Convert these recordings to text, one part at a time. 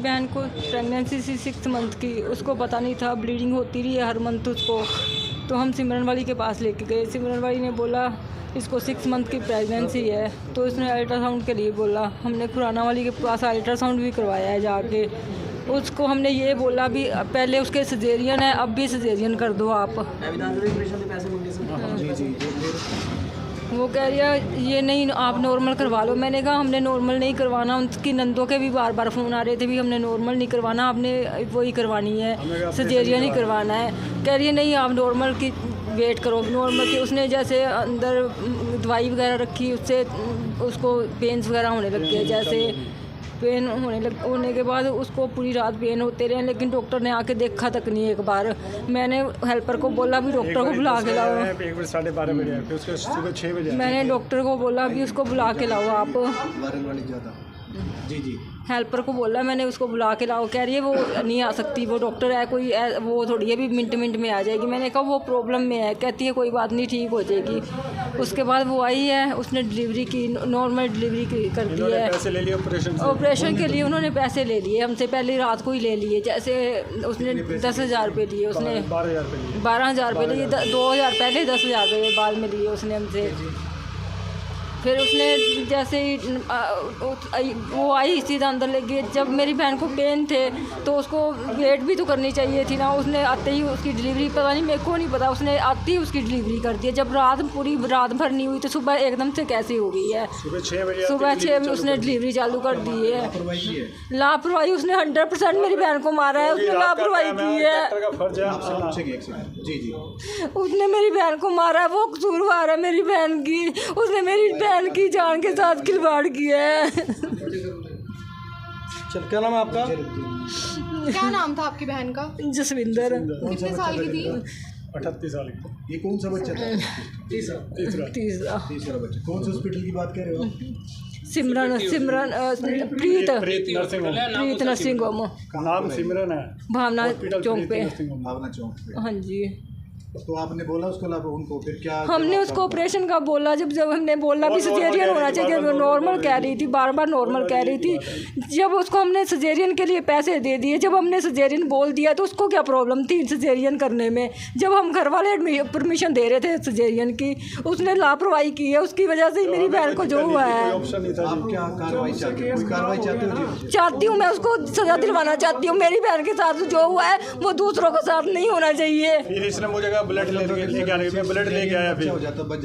बहन को प्रेगनेंसी थी 6 मंथ की, उसको पता नहीं था, ब्लीडिंग होती रही है हर मंथ उसको। तो हम सिमरन वाली के पास लेके गए। सिमरन वाली ने बोला इसको 6 मंथ की प्रेगनेंसी है, तो इसने अल्ट्रासाउंड के लिए बोला। हमने खुराना वाली के पास अल्ट्रासाउंड भी करवाया है जाके। उसको हमने ये बोला भी पहले उसके सिजेरियन है, अब भी सिजेरियन कर दो आप। वो कह रही है ये नहीं आप नॉर्मल करवा लो। मैंने कहा हमने नॉर्मल नहीं करवाना। उनकी नंदों के भी बार बार फ़ोन आ रहे थे भी हमने नॉर्मल नहीं करवाना, आपने वही करवानी है, सिजेरियन ही करवाना है। कह रही है नहीं आप नॉर्मल की वेट करो, नॉर्मल की। उसने जैसे अंदर दवाई वगैरह रखी, उससे उसको पेन्स वगैरह होने लग गए। जैसे पेन होने के बाद उसको पूरी रात पेन होते रहे, लेकिन डॉक्टर ने आके देखा तक नहीं एक बार। मैंने हेल्पर को बोला भी डॉक्टर को बुला के लाओ। 12:30 बजे फिर उसके सुबह 6 बजे मैंने डॉक्टर को बोला भी उसको बुला के लाओ आप। जी हेल्पर को बोला मैंने उसको बुला के लाओ। कह रही है वो नहीं आ सकती, वो डॉक्टर है कोई, वो थोड़ी है भी मिनट में आ जाएगी। मैंने कहा वो प्रॉब्लम में है। कहती है कोई बात नहीं ठीक हो जाएगी। उसके बाद वो आई है, उसने डिलीवरी की, नॉर्मल डिलीवरी कर दी है। पैसे ले लिए ऑपरेशन के लिए उन्होंने पैसे ले लिए हमसे, पहले रात को ही ले लिए। जैसे उसने 10,000 रुपये लिए, उसने 12,000 रुपये लिए, 2,000 पहले 10,000 रुपये बाद में लिए उसने हमसे। फिर उसने जैसे ही वो आई सीधा अंदर ले गई। जब मेरी बहन को पेन थे तो उसको वेट भी तो करनी चाहिए थी ना। उसने आते ही उसकी डिलीवरी, पता नहीं मेरे को नहीं पता, उसने आते ही उसकी डिलीवरी कर दी है। जब पूरी रात भर नहीं हुई तो सुबह एकदम से कैसे हो गई है। सुबह 6 बजे उसने डिलीवरी चालू कर दी है। लापरवाही उसने 100% मेरी बहन को मारा है। उसने लापरवाही की है, उसने मेरी बहन को मारा है। वो कसूरवार है मेरी बहन की। उसने मेरी बहन की जान के साथ खिलवाड़ किया है। चल क्या नाम है आपका? क्या नाम था आपकी बहन का? जसविंदर। कितने साल की थी? 38 साल की। ये कौन सा बच्चा था? तीसरा बच्चा। कौन से हॉस्पिटल की बात कर रहे हो आप? सिमरन प्रीत नर्सिंग होम। नाम सिमरन है, भावना चौक पे। भावना चौक पे। हाँ जी। तो आपने बोला उसको उनको, फिर क्या? हमने उसको ऑपरेशन का बोला। जब हमने बोला भी सिजेरियन होना चाहिए, नॉर्मल कह रही थी, बार बार नॉर्मल कह रही थी। जब उसको हमने सिजेरियन के लिए पैसे दे दिए, जब हमने सिजेरियन बोल दिया तो उसको क्या प्रॉब्लम थी सिजेरियन करने में? जब हम घर वाले परमिशन दे रहे थे सिजेरियन की, उसने लापरवाही की है। उसकी वजह से ही मेरी बहन को जो हुआ है। आप क्या कार्रवाई चाहते हो? चाहती हूँ मैं उसको सजा दिलवाना चाहती हूँ। मेरी बहन के साथ जो हुआ है वो दूसरों के साथ नहीं होना चाहिए। फिर इसने मुझे ब्लड लेके आने के, ब्लड लेके आया, फिर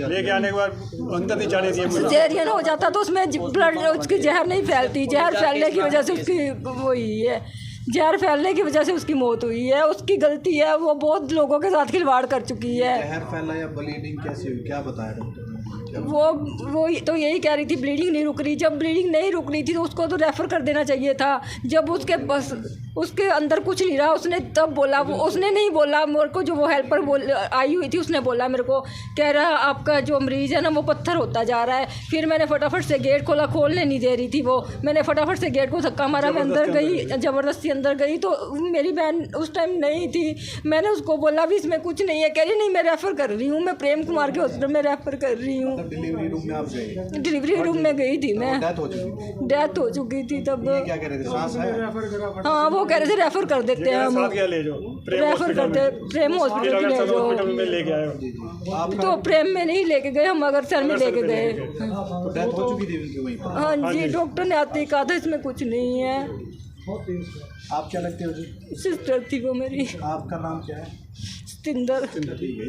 लेके आने के बाद अंदर नहीं जाने दिए। सिजेरियन हो जाता तो उसमें ब्लड, उसकी जहर नहीं फैलती। जहर फैलने की वजह से उसकी वो हुई है, जहर फैलने की वजह से उसकी मौत हुई है। उसकी गलती है, वो बहुत लोगों के साथ खिलवाड़ कर चुकी है। जहर फैला या ब्लीडिंग कैसे हुई, क्या बताया डॉक्टर ने? वो तो यही कह रही थी ब्लीडिंग नहीं रुक रही। जब ब्लीडिंग नहीं रुक रही थी तो उसको तो रेफ़र कर देना चाहिए था। जब उसके अंदर कुछ नहीं रहा, उसने तब बोला। वो उसने नहीं बोला मेरे को, जो वो हेल्पर आई हुई थी उसने बोला मेरे को, कह रहा आपका जो मरीज़ है ना वो पत्थर होता जा रहा है। फिर मैंने फटाफट से गेट खोला, खोलने नहीं दे रही थी वो। मैंने फटाफट से गेट को धक्का मारा, मैं अंदर गई, ज़बरदस्ती अंदर गई। तो मेरी बहन उस टाइम नहीं थी। मैंने उसको बोला भी इसमें कुछ नहीं है। कह रही नहीं मैं रेफ़र कर रही हूँ, मैं प्रेम कुमार के हॉस्पिटल में रेफ़र कर रही हूँ। डिलीवरी रूम में आप गए? डिलीवरी रूम में गई थी मैं। डेथ हो चुकी थी तब। क्या कह रहे थे, सांस है? हाँ वो कह रहे थे रेफ़र कर देते हैं हम, रेफ़र करते प्रेम हॉस्पिटल ले जाओ। तो प्रेम में नहीं लेके गए हम, अगरसर में लेके गए। तो डेथ हो चुकी थी उनकी वहीं पर? हाँ जी, डॉक्टर ने आते ही कहा था इसमें कुछ नहीं है। आप क्या लगते हो जी? सिस्टर थी वो मेरी। आपका नाम क्या है? सतिंदर। ठीक है।